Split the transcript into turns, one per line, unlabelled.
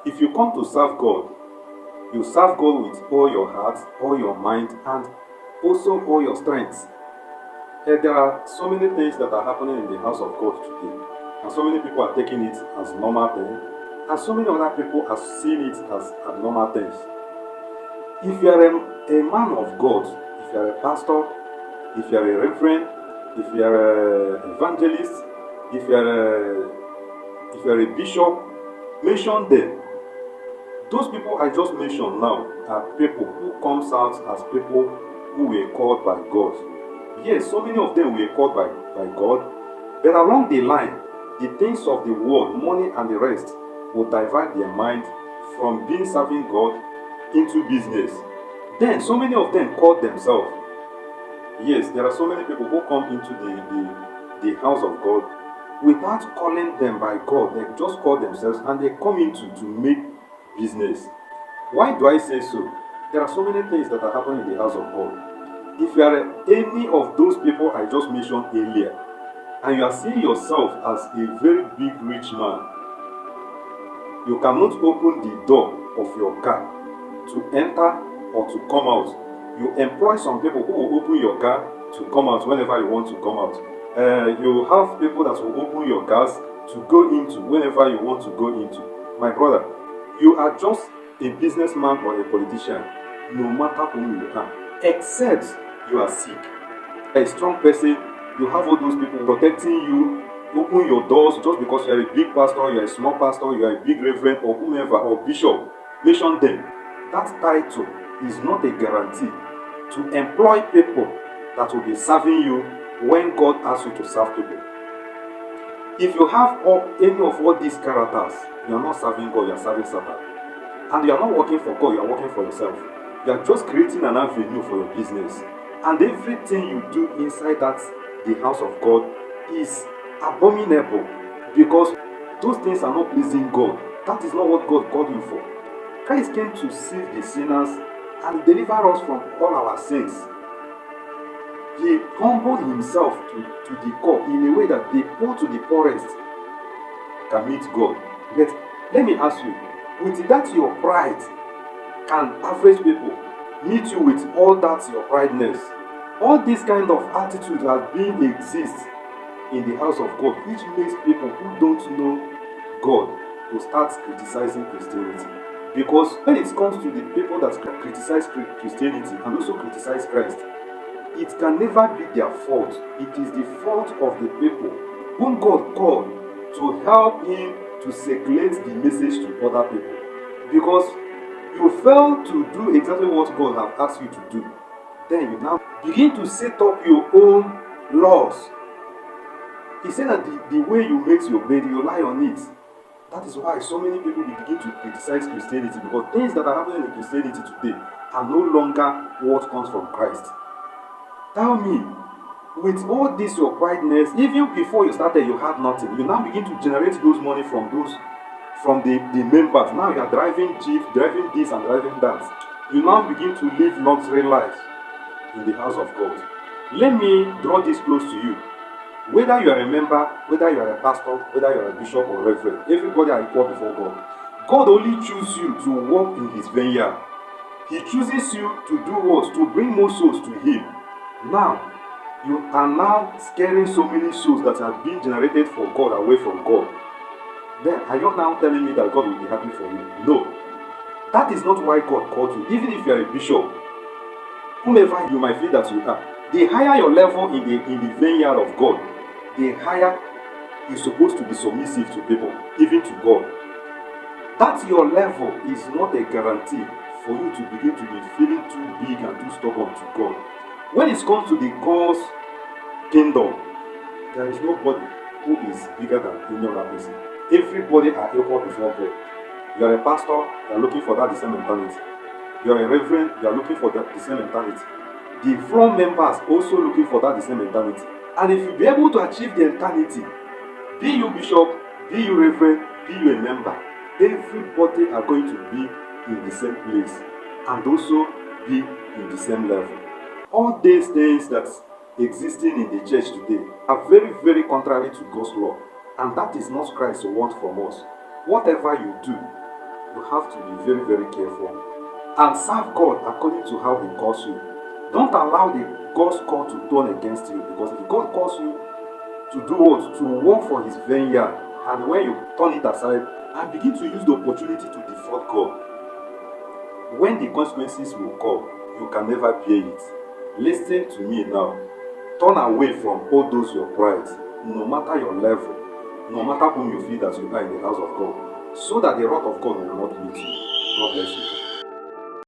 If you come to serve God, you serve God with all your heart, all your mind, and also all your strength. There are so many things that are happening in the house of God today, and so many people are taking it as normal thing, and so many other people are seeing it as abnormal things. If you are a man of God, if you are a pastor, if you are a reverend, if you are an evangelist, if you are a bishop, mention them. Those people I just mentioned now are people who comes out as people who were called by God. Yes, so many of them were called by God, but along the line, the things of the world, money and the rest, will divert their mind from being serving God into business. Then so many of them called themselves. Yes, there are so many people who come into the house of God without calling them by God. They just call themselves and they come into to make business. Why do I say so? There are so many things that are happening in the house of God. If you are any of those people I just mentioned earlier, and you are seeing yourself as a very big rich man, you cannot open the door of your car to enter or to come out. You employ some people who will open your car to come out whenever you want to come out. You have people that will open your cars to go into whenever you want to go into. My brother, you are just a businessman or a politician, no matter whom you are, except you are sick. A strong person, you have all those people protecting you, open your doors just because you are a big pastor, you are a small pastor, you are a big reverend or whomever or bishop. Mention them. That title is not a guarantee to employ people that will be serving you when God asks you to serve people. If you have any of all these characters, you are not serving God, you are serving Satan. And you are not working for God, you are working for yourself. You are just creating an avenue for your business. And everything you do inside the house of God is abominable, because those things are not pleasing God. That is not what God called you for. Christ came to save the sinners and deliver us from all our sins. He humbled himself to the core in a way that the poor to the poorest can meet God. But let me ask you, with that your pride, can average people meet you with all that your prideness? All this kind of attitude has been exist in the house of God, which makes people who don't know God to start criticizing Christianity. Because when it comes to the people that criticize Christianity and also criticize Christ, it can never be their fault. It is the fault of the people whom God called to help him to circulate the message to other people. Because you fail to do exactly what God has asked you to do, then you now begin to set up your own laws. He said that the way you make your bed, you lie on it. That is why so many people begin to criticize Christianity, because things that are happening in Christianity today are no longer what comes from Christ. Tell me, with all this your prideness, even before you started you had nothing, you now begin to generate those money from the members. Now you are driving jeep, driving this and driving that. You now begin to live luxury lives in the house of God. Let me draw this close to you. Whether you are a member, whether you are a pastor, whether you are a bishop or reverend, everybody are equal before God. God only chooses you to work in his vineyard. He chooses you to do what? To bring more souls to him. Now, you are now scaring so many souls that are being generated for God away from God. Then, are you now telling me that God will be happy for you? No. That is not why God called you. Even if you are a bishop, whomever you might feel that you are, the higher your level in the vineyard of God, the higher you're supposed to be submissive to people, even to God. That your level is not a guarantee for you to begin to be feeling too big and too stubborn to God. When it comes to the God's kingdom, there is nobody who is bigger than any other person. Everybody are equal before God. You are a pastor, you are looking for that the same mentality. You are a reverend, you are looking for the same mentality. The floor members also looking for that the same mentality. And if you be able to achieve the eternity, be you bishop, be you reverend, be you a member, everybody are going to be in the same place and also be in the same level. All these things that existing in the church today are very, very contrary to God's law, and that is not Christ's want from us. Whatever you do, you have to be very, very careful and serve God according to how He calls you. Don't allow the God's call to turn against you, because if God calls you to do what? To work for His vineyard, and when you turn it aside and begin to use the opportunity to defraud God, when the consequences will come, you can never bear it. Listen to me now. Turn away from all those your pride, no matter your level, no matter whom you feel that you are in the house of God, so that the wrath of God will not meet you. God bless you.